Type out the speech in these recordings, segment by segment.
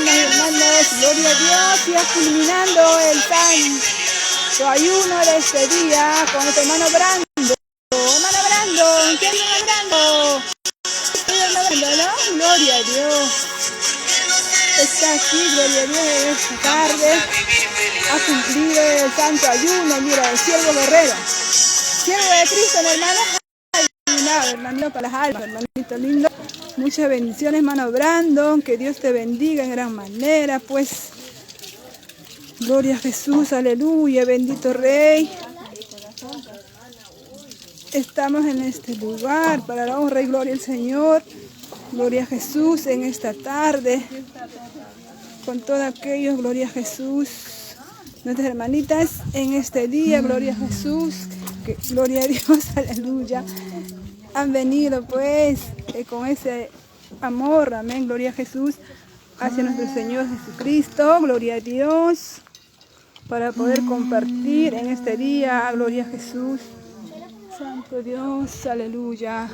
hermanas y hermanos, gloria a Dios, ya culminando el santo ayuno de este día con nuestro hermano Brando. Hermano Brando, ¿quién es hermano Brando? Hermano Brando, ¿no? Gloria a Dios. Está aquí, gloria a Dios, esta tarde. Ha cumplido el santo ayuno, mira, el siervo guerrero. Siervo de Cristo, mi hermano. Hermanito para las almas, hermanito lindo. Muchas bendiciones, hermano Brandon. Que Dios te bendiga en gran manera, pues. Gloria a Jesús, aleluya, bendito Rey. Estamos en este lugar para la honra y gloria al Señor. Gloria a Jesús en esta tarde. Con todos aquellos, gloria a Jesús. Nuestras hermanitas en este día, gloria a Jesús. Gloria a Dios, aleluya. Han venido pues con ese amor, amén, gloria a Jesús, hacia nuestro Señor Jesucristo, gloria a Dios, para poder compartir en este día, gloria a Jesús, Santo Dios, aleluya.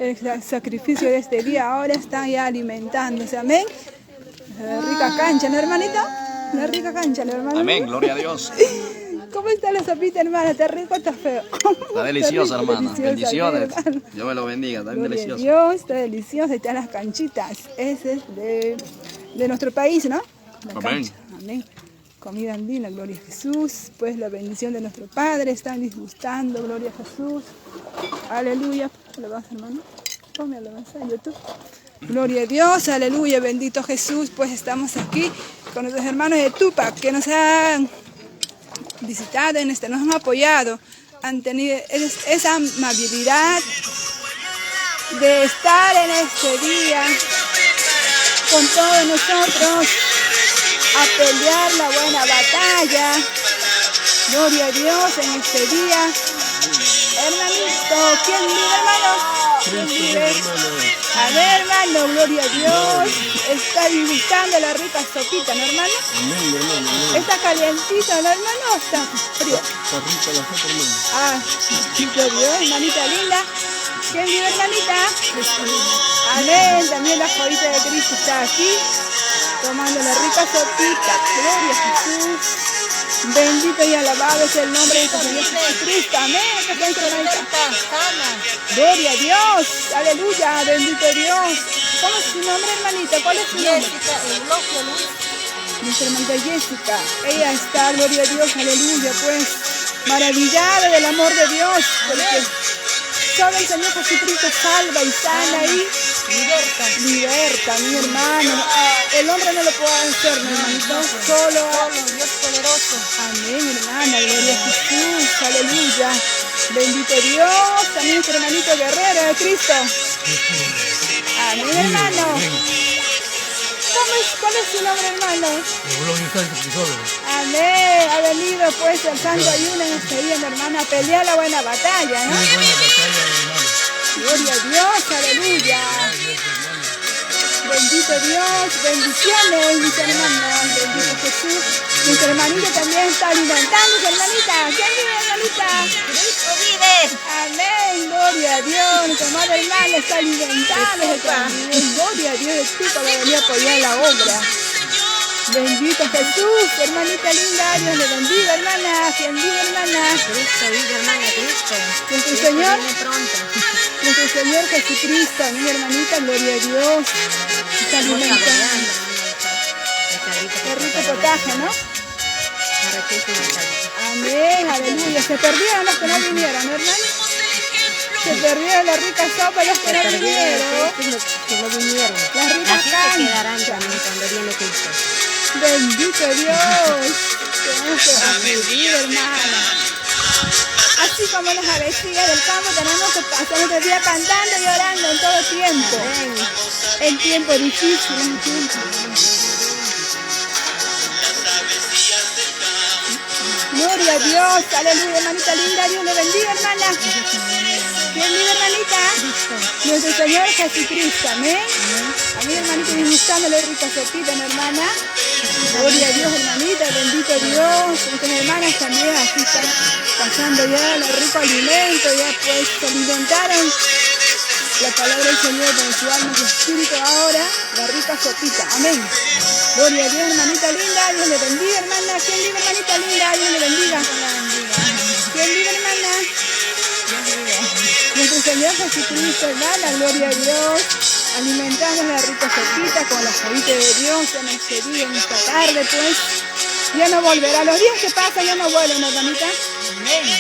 El sacrificio de este día ahora están ya alimentándose, amén. Rica cancha, ¿no, hermanita? Una rica cancha, ¿no, hermano? Amén, gloria a Dios. ¿Cómo está la sopita, hermana? ¿Está rico o está feo? Está deliciosa, hermana. Bendiciones. Hermano. Dios me lo bendiga, está Gloria deliciosa. a Dios, está deliciosa. Están las canchitas. Ese es de nuestro país, ¿no? La Amén. cancha. Amén. Comida andina, gloria a Jesús. Pues la bendición de nuestro Padre. Están disgustando, gloria a Jesús. Aleluya. ¿Lo vas, hermano? Ponme alabanza en YouTube. Gloria a Dios, aleluya, bendito Jesús. Pues estamos aquí con nuestros hermanos de Tupac que nos han visitado, nos han apoyado, han tenido esa amabilidad de estar en este día con todos nosotros a pelear la buena batalla. Gloria a Dios en este día. Hermanito, ¿quién vive, hermano? ¿Quién vive? A ver, hermano, gloria a Dios. Está disgustando la rica sopita, ¿no, hermano? Amén, hermano. Está calientita, ¿no, hermano? ¿O está frío? Está rica la sopa, hermano. Ah, gloria a Dios, hermanita linda. ¿Quién vive, hermanita? Amén. También la joyita de Cristo está aquí, tomando la rica sopita. Gloria a Jesús. Bendito y alabado es el nombre de Señor Jesucristo. Amén. Gloria a Dios. Aleluya. Bendito Dios. ¿Cómo es su nombre, hermanita? ¿Cuál es su nombre? Nuestra hermanita Jessica. Ella está, gloria a Dios, aleluya, pues maravillada del amor de Dios. Porque solo el Señor Jesucristo salva y sana y liberta, mi hermano. El hombre no lo puede hacer, mi hermanito. Solo Dios poderoso. Amén, hermana. Gloria a Jesús. Aleluya. Bendito Dios. También nuestro hermanito guerrero de Cristo. Amén, hermano. ¿Cuál es su nombre, hermano? Amén. Ha venido pues el santo ayuno en este día, mi hermana, a pelear la buena batalla, ¿no? Gloria a Dios, aleluya. Bendito Dios, bendiciones, mis hermanos, bendito Jesús. Mis hermanita también está alimentándose, hermanita. ¿Quién vive, hermanita? Cristo vive. Amén, gloria a Dios. Nuestra amada hermana está alimentándose también. Gloria a Dios de ti para venir a apoyar la obra. Bendito Jesús, hermanita linda, Dios le bendiga, hermana. ¿Quién vive, hermana? Cristo vive, hermana, Cristo. Nuestro Cristo Señor. viene pronto. Nuestro Señor Jesucristo, mi hermanita, gloria a Dios. Está alimentando. Qué rico potaje, ¿no? Amén, aleluya. Se perdieron los que no vinieron, ¿no, hermano? Se perdieron la rica sopa los que no vinieron. Las ricas Aquí se quedarán también cuando viene Cristo. Bendito Dios. Tenemos que acudir, hermana. Así como las avecillas del campo tenemos que pasar nuestro día cantando y orando en todo tiempo. En tiempo difícil, en tiempo. Gloria a Dios, aleluya, hermanita linda, Dios le bendiga, hermana. ¿Quién vive, hermanita? Nuestro Señor Jesucristo, amén. Amén, hermanita, disgustándole rica sopita, mi hermana. Gloria a Dios, hermanita, bendito Dios. Nuestras hermanas también aquí están pasando ya el rico alimento, ya pues se alimentaron la palabra del Señor con su alma y su espíritu ahora, la rica sopita. Amén. Gloria a Dios, hermanita linda. Dios le bendiga, hermana. ¿Quién vive, hermanita linda? Dios le bendiga. ¿Quién vive, hermana? Nuestro Señor Jesucristo, hermana. Gloria a Dios. Alimentamos la rica sopita con la savita de Dios en este día, en esta tarde, pues. Ya no volverá. Los días que pasan ya no vuelven, hermanita.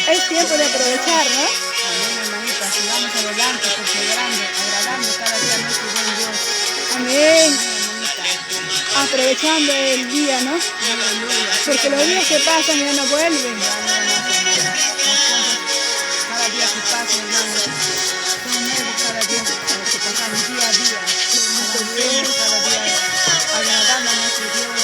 Es tiempo de aprovechar, ¿no? Amén, hermanita. Sigamos adelante, perseverando, agradando cada día a nuestro buen Dios. Amén. Hermanita. Aprovechando el día, ¿no? Aleluya. Porque los días que pasan ya no vuelven. Cada día que pasa, hermanos, son nuevos cada día que pasamos día a día. Somos cada día agradando a nuestro Dios.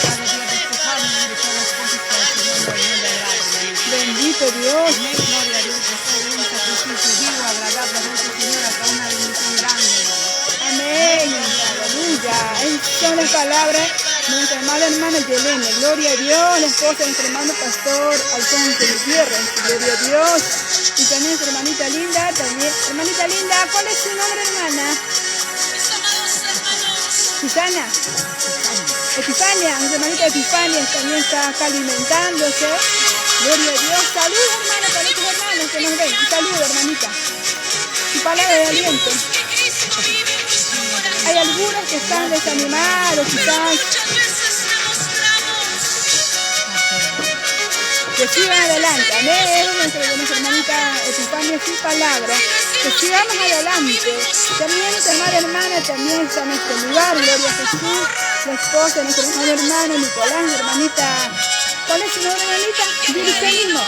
Cada día despojándonos de todas las cosas que al Señor no le agrada, hermanita. Bendito Dios. Amén, gloria a Dios. Que sea un sacrificio vivo, agradable a nuestro Señor, hasta una bendición grande, hermano. Amén. Aleluya. Esas son las palabras de nuestra amada hermana Yelena. Gloria a Dios. La esposa de nuestro hermano pastor Alfonso Gutiérrez. Gloria a Dios. Y también nuestra hermanita linda. También. Hermanita linda, ¿cuál es su nombre, hermana? Susana. Epifania. Nuestra hermanita Epifania también está acá alimentándose. Gloria a Dios. Salud, hermana, para nuestros hermanos que nos ven. Salud, hermanita. Su palabra de aliento. Hay algunos que están desanimados, quizás. Que sigan adelante. Amén. Nuestra hermanita Epifania, su palabra. Que sigamos adelante. También nuestra amada hermana también está en este lugar. Gloria a Jesús. La esposa de nuestro amado hermano Nicolás, la hermanita. ¿Cuál es su nombre, hermanita? Virgenino.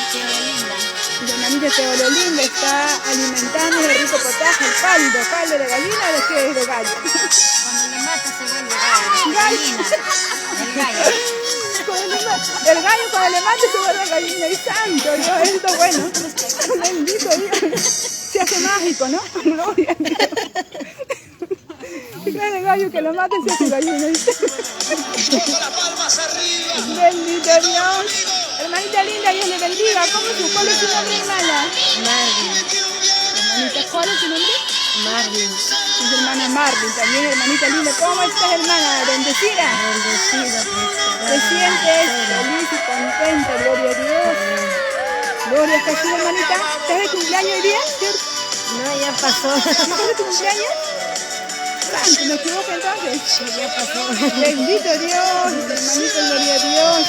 La hermanita Teololinda está alimentando el rico potaje, el caldo de gallina, ¿de qué es? De gallo. Cuando le mata se vuelve gallo. Gallo. El gallo. El gallo cuando le mata se vuelve gallina. Y santo Dios, esto es bueno. Bendito Dios. Se hace mágico, ¿no? Gloria a Dios. El gallo que lo mate se hace gallina. Bendito Dios. Hermanita linda, Dios le bendiga. ¿Cuál es su nombre, hermana? Marvin. Hermanita, ¿cuál es su nombre? Marvin. Mi hermana Marvin, también hermanita linda. ¿Cómo estás, hermana? Bendecida. Bendecida. ¿Te sientes feliz y contenta? Gloria a Dios. Gloria a Jesús, hermanita. ¿Estás de cumpleaños hoy día? ¿Cierto? No, ya pasó. ¿Estás de tu cumpleaños? Santo, ¿me equivoco entonces? Ya pasó. Bendito Dios, hermanito, gloria a Dios.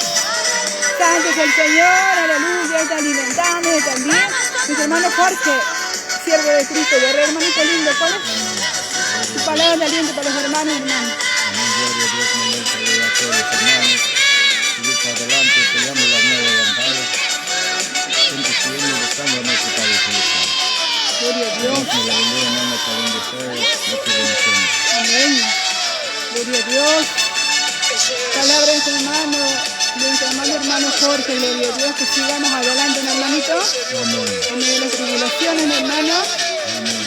Santo es el Señor, aleluya, está alimentando también. Mi hermano Jorge, siervo de Cristo, guerrero, hermanito lindo, ¿cuál es? Tu palabra de aliento para los hermanos, hermanos. Gloria a Dios, mandar saludos a todos los hermanos. Seguir para adelante, peleando las nuevas batallas. Siempre siguiendo buscando a nuestro Padre Celestial. Gloria a Dios. Dios me la bendiga, hermana, cada uno de ustedes. Muchas bendiciones. Amén. Gloria a Dios. Palabra de tu hermano, hermano Jorge, gloria a Dios, que sigamos adelante, ¿no, hermanito? Amén. En medio de las tribulaciones, ¿no, hermano? Amén.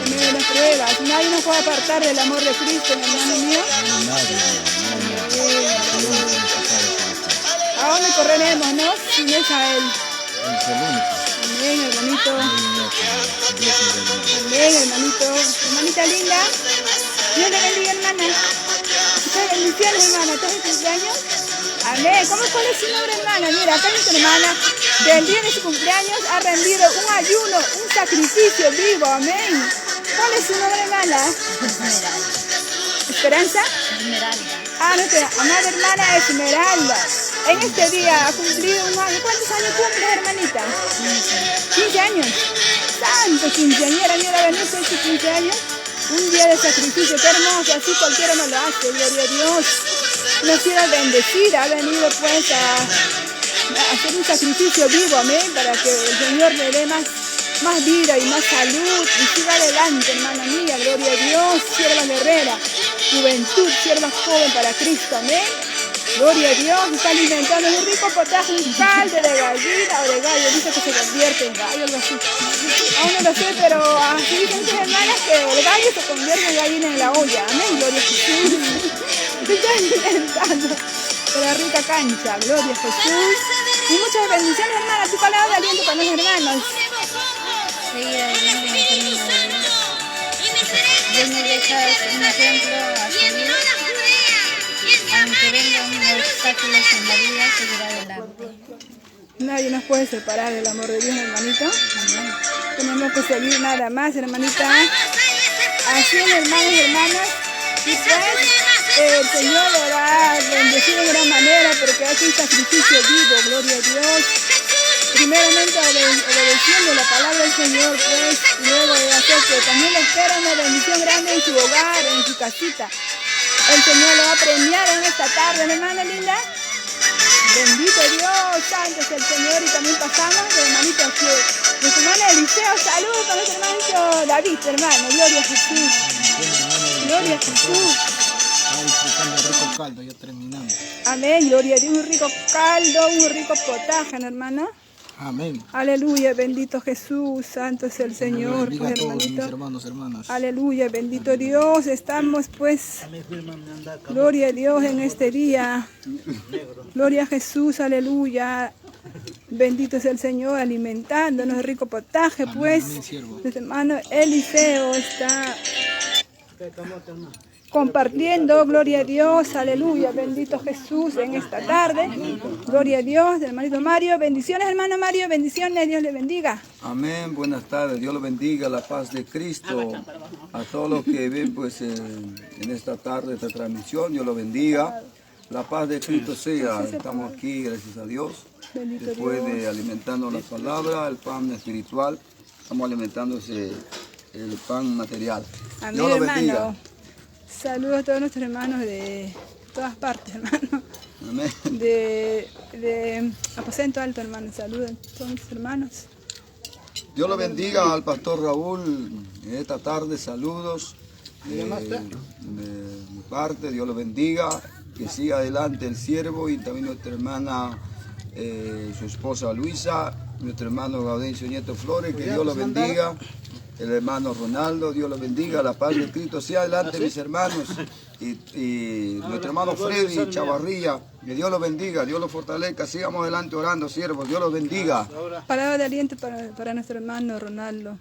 En medio de las pruebas. Nadie nos puede apartar del amor de Cristo, ¿no, hermano mío? Nadie. ¿A dónde correremos, no? Sin es a Él. Es el único. Amén, hermanito. Dios me la bendiga. Amén, hermanito. Hermanita linda. Dios le bendiga, hermana. Muchas bendiciones, hermana. ¿Estás en cumpleaños? Amén. ¿Cuál es su nombre, hermana? Mira, acá nuestra hermana, del día de su cumpleaños, ha rendido un ayuno, un sacrificio vivo. Amén. ¿Cuál es su nombre, hermana? ¿Esperanza? Ah, nuestra amada hermana Esmeralda. En este día ha cumplido un año. ¿Cuántos años cumple, hermanita? 15 años. Santo quinceañera, mira, venir con sus 15 años. Un día de sacrificio, qué hermoso, así cualquiera no lo hace, gloria a Dios. Una ciudad bendecida, ha venido pues a hacer un sacrificio vivo, amén, para que el Señor le dé más vida y más salud. Y siga adelante, hermana mía, gloria a Dios, sierva guerrera, juventud, sierva joven para Cristo, amén. Gloria a Dios, está alimentando un rico potaje, un caldo de gallina o de gallo, dice que se convierte en gallo, algo así. Aún no lo sé, pero así dicen muchas hermanas que el gallo se convierte en gallina en la olla, amén, gloria a Jesús. Está alimentando de la rica cancha, gloria a Jesús. Y muchas bendiciones, hermanas, tu palabra de aliento para los hermanos. Seguir adelante en el camino de Dios. dejas un ejemplo a seguir. Aunque vengan obstáculos en la vida, seguir adelante. Nadie nos puede separar del amor de Dios, hermanito. Tenemos que seguir nada más, hermanita. Así, hermanos y hermanas. Y pues, el Señor le va a bendecir de gran manera porque hace un sacrificio vivo, gloria a Dios. Primeramente obedeciendo la palabra del Señor, pues, luego de hacer que también le espera una bendición grande en su hogar, en su casita. El Señor lo va a premiar en esta tarde, mi hermana linda. Bendito Dios, santo es el Señor. Y también pasamos de hermanito aquí. Nuestro hermano Eliseo, saludos con nuestro hermano David, hermano. Gloria a Jesús. Gloria a Jesús. Está disfrutando el rico caldo, ya terminando. Amén, gloria a Dios. Un rico caldo, un rico potaje, ¿no, hermano? Amén. Aleluya, bendito Jesús, santo es el Señor, Bendiga pues, a todos mis hermanito. hermanos, hermanas. Aleluya, bendito Dios. Estamos, pues, gloria a Dios en este día. Gloria a Jesús, aleluya. Bendito es el Señor, alimentándonos de rico potaje, pues. Amén, siervo. Nuestro hermano Eliseo está compartiendo, gloria a Dios, aleluya, bendito Jesús en esta tarde, gloria a Dios, hermanito Mario, bendiciones hermano Mario, bendiciones, Dios le bendiga. Amén, buenas tardes, Dios los bendiga, la paz de Cristo, a todos los que ven pues en esta tarde, esta transmisión, Dios los bendiga, la paz de Cristo sea, estamos aquí, gracias a Dios, Bendito después Dios. de alimentando la palabra, el pan espiritual, estamos alimentando el pan material. Amén, Dios los bendiga. hermano. Saludos a todos nuestros hermanos de todas partes, hermano. Amén. De Aposento Alto, hermano. Saludos a todos nuestros hermanos. Dios lo bendiga al pastor Raúl en esta tarde, saludos de mi parte, Dios lo bendiga, que siga adelante el siervo y también nuestra hermana, su esposa Luisa, nuestro hermano Gaudencio Nieto Flores, que Dios lo bendiga, el hermano Ronaldo, Dios lo bendiga, la paz de Cristo sea adelante mis hermanos y nuestro hermano Freddy Chavarría, que Dios lo bendiga, Dios lo fortalezca, sigamos adelante orando siervos, Dios los bendiga. Palabra de aliento para nuestro hermano Ronaldo.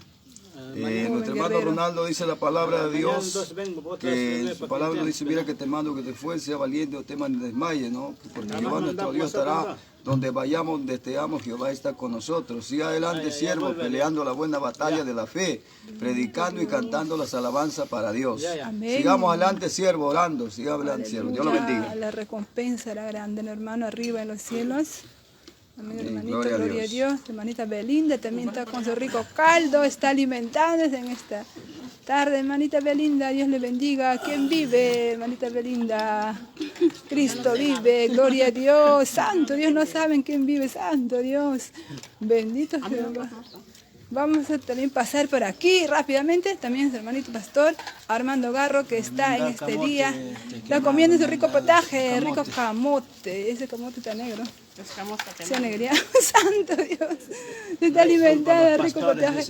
Nuestro hermano Ronaldo dice la palabra de Dios, que en su palabra nos dice, mira que te mando que te fuerces, sea valiente, no temas ni desmayes, ¿no? Porque Jehová nuestro Dios estará donde vayamos, donde estemos, Jehová está con nosotros. Siga adelante, siervos, peleando la buena batalla de la fe, predicando y cantando las alabanzas para Dios. Amén. Sigamos adelante, siervo, orando, siga adelante, siervo. Dios lo bendiga. La recompensa era grande, ¿no, hermano, arriba en los cielos. Amén, Amén. hermanito, Gloria a gloria a Dios. Dios. Hermanita Belinda también está con su rico caldo, está alimentándose en esta tarde. Hermanita Belinda, Dios le bendiga. ¿Quién vive, hermanita Belinda? Cristo vive, gloria a Dios. Santo Dios, no saben quién vive, santo Dios. Bendito Jehová. Vamos a también pasar por aquí rápidamente. También es hermanito pastor Armando Garro, que está en este día. Está comiendo su rico potaje, rico camote. Ese camote está negro. Se alegría. Santo Dios. Se está alimentando de rico potaje.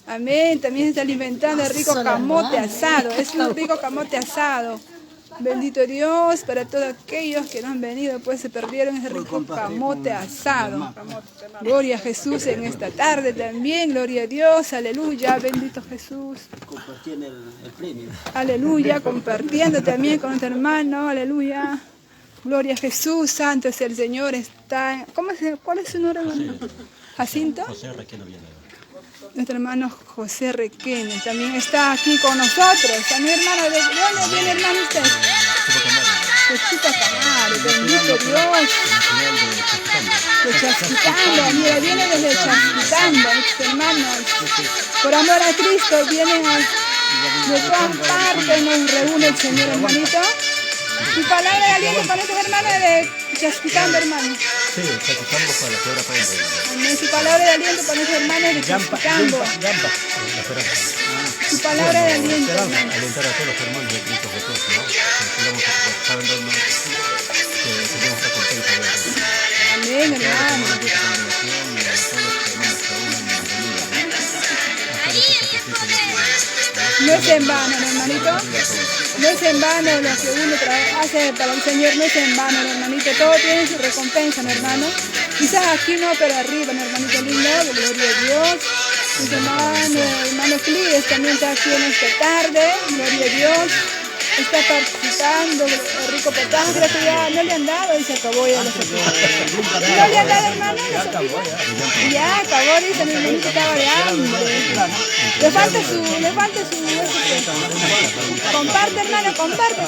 Amén. También se está alimentando de rico camote asado. Es un rico camote asado. Bendito Dios para todos aquellos que no han venido, pues se perdieron ese rico camote asado. Gloria a Jesús en esta tarde también. Gloria a Dios. Aleluya. Bendito Jesús. Aleluya. Compartiendo también con nuestro hermano. Aleluya. Gloria a Jesús, santo es el Señor, está... ¿Cuál es su nombre, hermano? ¿Jacinto? José Requeno viene. Nuestro hermano José Requeno también está aquí con nosotros. También hermano, ¿de dónde viene hermano usted? De Chupacamare, bendito Dios. De Chasquitando, mira, viene desde Chasquitando, nuestros hermanos. Por amor a Cristo, vienen de todas partes, nos reúne el Señor, hermanito. Su palabra de aliento para nuestros hermanos de Chasquitando, hermano. Sí, Chasquitando para la hora para Amén. Su palabra de aliento para nuestros hermanos de Chasquitando. Su palabra de aliento, hermano. Alentar a todos los hermanos de Cristo Jesús, ¿no? Que saben que tenemos recompensa de Dios. Amén, hermano. No es en vano, ¿no, hermanito? No es en vano lo que uno hace para el Señor, no es en vano, ¿no, hermanito? Todo tiene su recompensa, ¿no, hermano? Quizás aquí no, pero arriba, ¿no, hermanito lindo? Gloria a Dios. Mis hermano Clides también está aquí en esta tarde, gloria a Dios. Está participando, el rico potaje, creo que ya no le han dado y se acabó ya la sopita. ¿No le han dado, hermano? Ya acabó, dice, mi hermanito estaba de hambre. Le falta su comparte, hermano, comparte.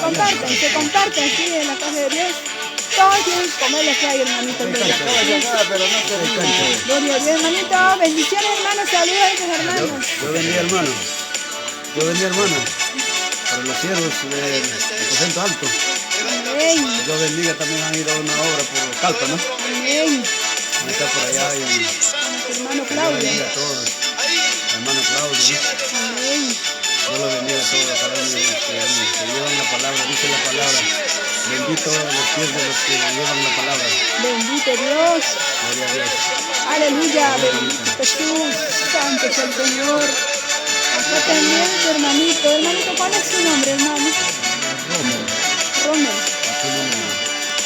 Se comparte aquí en la casa de Dios. Todos tienen que comer lo que hay, hermanito. Gloria a Dios, hermanito. Bendiciones, hermano. Saludos a estos hermanos. Yo bendiga, hermano. Para los siervos del Aposento Alto. Amén. Yo bendiga, también han ido a una obra por Calpa, ¿no? Amén. Está por allá y Hermano Dios Claudio. bendiga a todos. Hermano Claudio, ¿no? Amén. Dios los bendiga a todos, cada uno de los que llevan la palabra, dice la palabra. Bendito los pies de los que llevan la palabra. Bendito Dios. Gloria a Dios. Aleluya. Bendito Jesús. Santo es el Señor. Acá también tu hermanito. Hermanito, ¿cuál es su nombre, hermano? Rommel.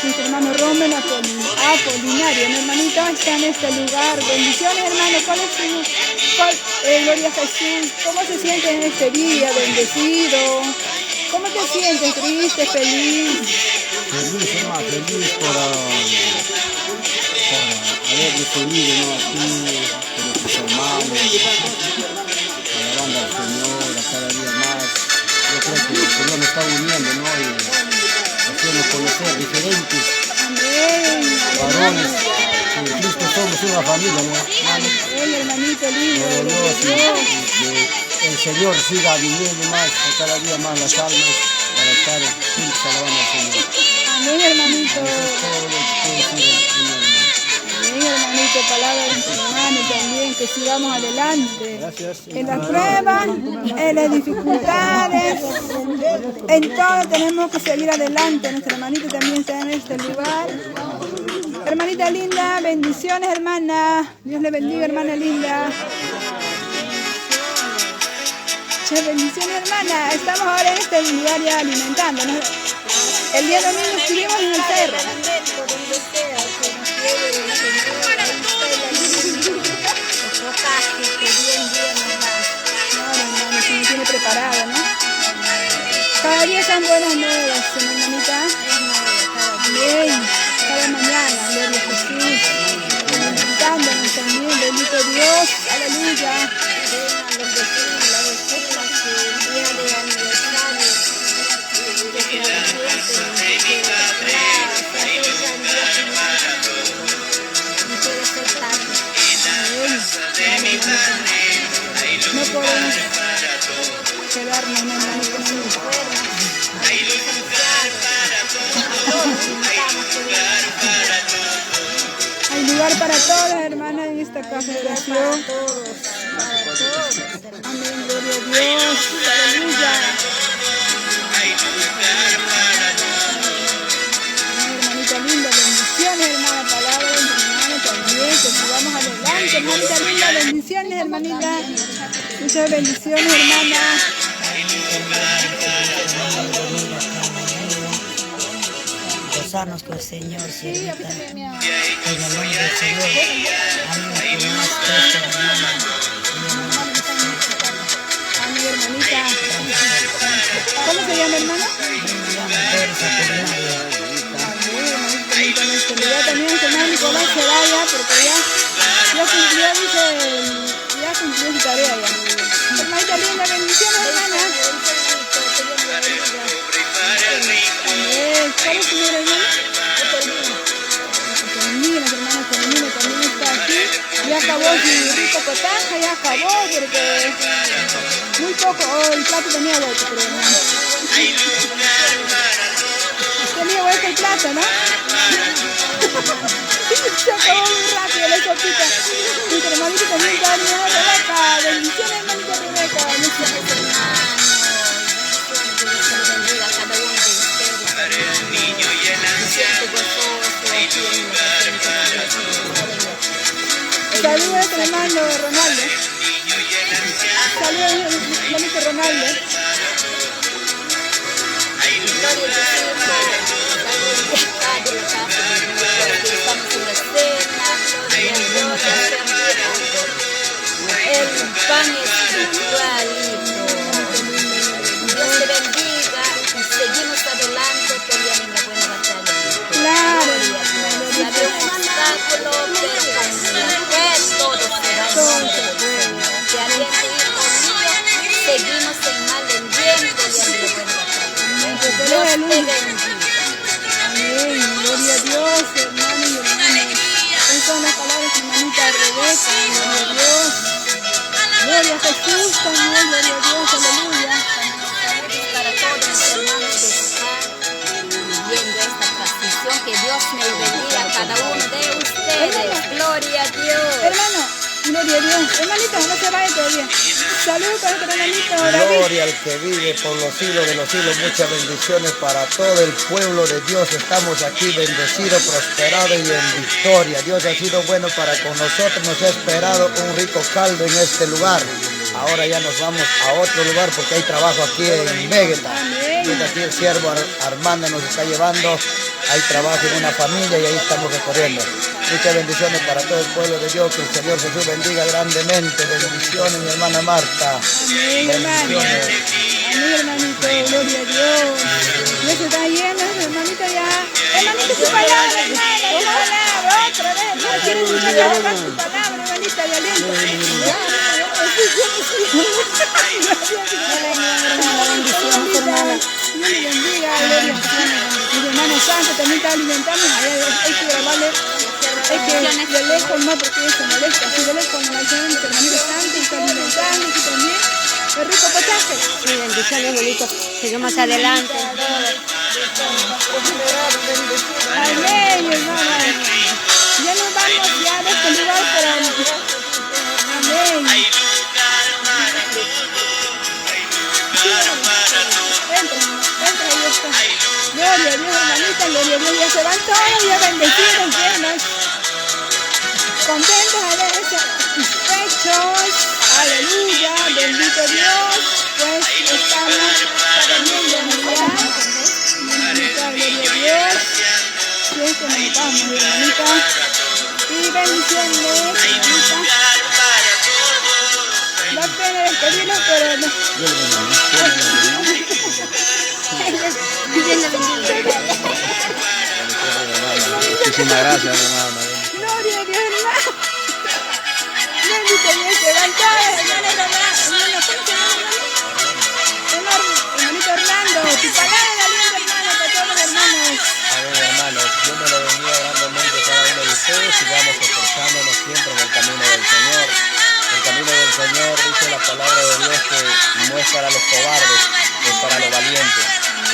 Mi hermano Rommel Apolinario. Mi hermanito está en este lugar. Bendiciones, hermano. ¿Cuál es su gloria a Jesús? ¿Cómo se siente en este día? Bendecido. ¿Cómo te sientes? ¿Triste? ¿Feliz? Feliz, hermano, feliz por haber recibido, ¿no? Aquí, por nuestros hermanos, alabando al Señor a cada día más. Yo creo que el Señor nos está uniendo, ¿no? Y haciendo conocer diferentes varones. En Cristo somos una familia, ¿no? Ey, hermanito lindo. Que el Señor siga viniendo más, cada día más las almas, para estar juntos alabando al Señor. Amén, hermanito. Eso es todo lo que puedo decir al Señor, hermano. Amén, hermanito. Palabra de tu hermano también, que sigamos adelante. Gracias. En las pruebas, en las dificultades, en todo tenemos que seguir adelante. Nuestra hermanita también está en este lugar. Hermanita linda, bendiciones, hermana. Dios le bendiga, hermana linda. Bendiciones, hermana. Estamos ahora en este lugar ya alimentándonos. El día domingo estuvimos en el cerro. Claro, hermano, se me tiene preparado, ¿no? Cada día están buenas nuevas, hermanita. Bien, cada mañana, gloria a Jesús. Alimentándonos también, bendito Dios. Aleluya. No podemos quedarnos en Hay lugar para todas, hermanas, en esta casa de oración. Amén, gloria a Dios. Aleluya. Hermanita linda, bendiciones, hermana, palabra de mi hermano también, que sigamos adelante, hermanita linda, bendiciones, hermanita, muchas bendiciones, hermana. Gozarnos con el Señor, señorita, en el nombre del Señor, amén, con más fuerza, hermana, A mi hermanita, ¿cómo se llama, hermana? También el hermano Nicolás se vaya porque ya cumplió su tarea ya. Hermanita linda, bendiciones, hermana. ¿Cuál es tu nombre, hermana? Termina, hermana, termina, también está aquí. Ya acabó su rico potaje, ya acabó porque muy poco, el plato tenía vuelto, creo, hermano. Tenía vuelto el plato, ¿no? Se acabó muy rápido la sopita. Mi hermanito también está animada, Rebeca. Bendiciones, hermanita Rebeca. Saludos a hermano Ronaldo. Saludos a hermanito Ronaldo. Estamos en la cena, Gloria a Jesús también, gloria a Dios, aleluya. Para todos los hermanos que están viendo esta transmisión, que Dios me lo bendiga a cada uno de ustedes. Gloria a Dios. Hermano, gloria a Dios. Hermanito, no se vaya todavía. Saludos para nuestro hermanito David. Gloria al que vive por los siglos de los siglos. Muchas bendiciones para todo el pueblo de Dios. Estamos aquí bendecidos, prosperados y en victoria. Dios ha sido bueno para con nosotros. Nos ha esperado un rico caldo en este lugar. Ahora ya nos vamos a otro lugar porque hay trabajo aquí en Vegeta. Desde aquí el siervo Armando nos está llevando. Hay trabajo en una familia y ahí estamos recorriendo. Muchas bendiciones para todo el pueblo de Dios. Que el Señor Jesús bendiga grandemente. Bendiciones, mi hermana Marta. Amén, hermano. Amén, hermanito. Gloria a Dios. Dios está lleno, hermanito ya. Hermanito, su palabra, hermano. Tu palabra, otra vez, hermano. Quiero escuchar su palabra, hermanita, de aliento. Dios le bendiga, gloria. Mi hermano Santo también está alimentando. Hay que grabarle. Es que de lejos no, porque eso molesta. Así de lejos no, mi hermanito Santo está alimentando aquí también. El rico potaje. Sí, bendiciones, bonito. Sigue más adelante. Amén, hermano. Ya nos vamos ya de este lugar, pero amén. Entra, ahí está. Gloria a Dios, hermanita, gloria a Dios. Ya se van todos, ya bendecidos, llenos. Contentos, satisfechos. Aleluya, bendito Dios. Pues estamos viendo ya. Bendita, gloria a Dios. Dios que nos vamos, hermanita. Y bendiciones, hermanita. Da pena despedirnos, pero no. Muchísimas gracias, hermano. Gloria a Dios, hermano. Bendito Dios, se van todos, hermano hermanito Orlando, tu palabra de aliento, hermano, para todos los hermanos. Amén, hermanos. Dios me lo bendiga grandemente a cada uno de ustedes. Sigamos esforzándonos siempre en el camino del Señor. El camino del Señor, dice la palabra de Dios, que no es para los cobardes, es para los valientes.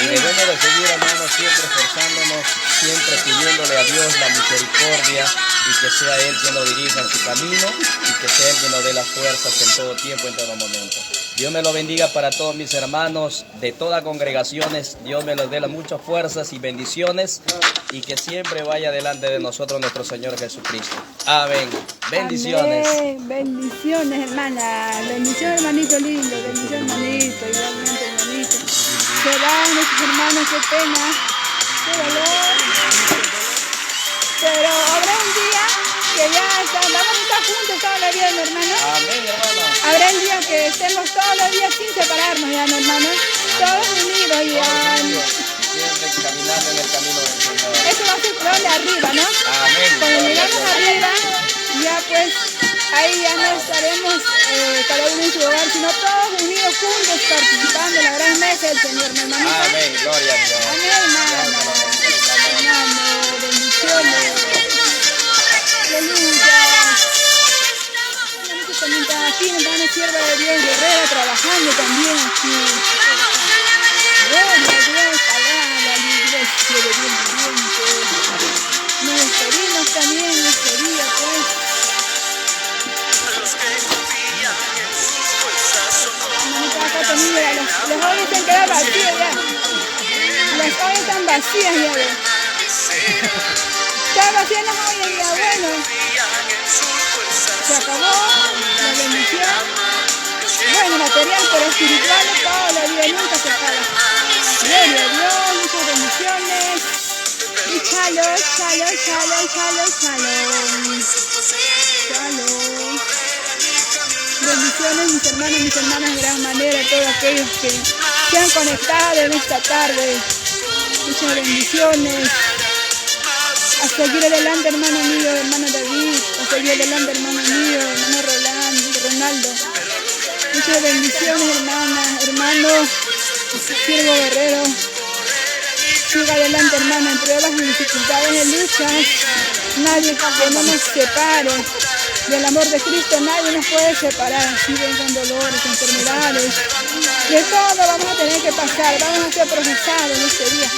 Y debemos de seguir, hermanos, siempre esforzándonos, siempre pidiéndole a Dios la misericordia y que sea Él quien lo dirija en su camino y que sea Él quien nos dé las fuerzas en todo tiempo, en todo momento. Dios me lo bendiga para todos mis hermanos de todas congregaciones. Dios me los dé las muchas fuerzas y bendiciones y que siempre vaya delante de nosotros nuestro Señor Jesucristo. Amén. Bendiciones. Amén. Bendiciones, hermana. Bendiciones, hermanito lindo. Bendiciones, hermanito. Igualmente, hermanito. Se van nuestros hermanos, qué pena, qué dolor. Pero habrá un día que ya vamos a estar juntos todos los días, mi hermano. Amén, hermano. Habrá el día que estemos todos los días sin separarnos ya, mi hermano. Todos unidos y Siempre caminando en el camino del Señor. eso va a ser doble arriba, ¿no? Amén. Cuando llegamos arriba, ya pues ahí ya no estaremos cada uno en su hogar, sino todos unidos juntos participando en la gran mesa del Señor, mi hermanito. Amén, gloria a Dios. Amén, hermano. Hermano, bendiciones. Aleluya. Hermanito también está aquí, mi hermana sierva de Dios, guerrera, trabajando también aquí. Gloria a Dios, alaba la iglesia de Dios viviente. Nos despedimos también en este día, pues. Hermanita, acá también las ollas se han quedado vacías ya. Las ollas están vacías ya, ¿ves? Están vacías las ollas ya, bueno. Se acabó la bendición. Bueno, material, pero espiritual toda la vida nunca se acaba. Gloria a Dios, muchas bendiciones. Y shalom, shalom, shalom, shalom, shalom. Shalom. Bendiciones, mis hermanos y mis hermanas, de gran manera, a todos aquellos que se han conectado en esta tarde. Muchas bendiciones. A seguir adelante, hermano mío, hermano David. A seguir adelante, hermano mío, hermano Ronaldo. Muchas bendiciones, hermana, hermano, siervo guerrero. Siga adelante, hermana, en pruebas y dificultades, en luchas. Nadie que no nos separe. Del amor de Cristo nadie nos puede separar, así vengan dolores, enfermedades, de todo vamos a tener que pasar, vamos a ser procesados en este día,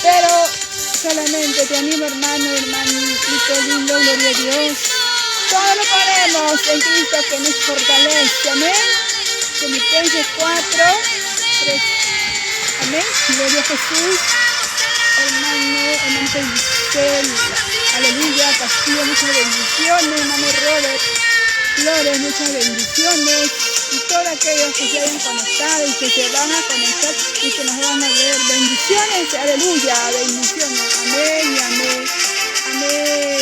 pero solamente te animo hermano, hermanito lindo, gloria a Dios, todo lo podemos en Cristo que nos fortalece, amén. Filipenses 4:3, amén, gloria a Jesús, hermano Giselle, aleluya, Castillo, muchas bendiciones, hermano Robert, Flores, muchas bendiciones, y todos aquellos que se hayan conectado y que se van a conectar y que nos van a ver, bendiciones, aleluya, bendiciones, amén y amén, amén.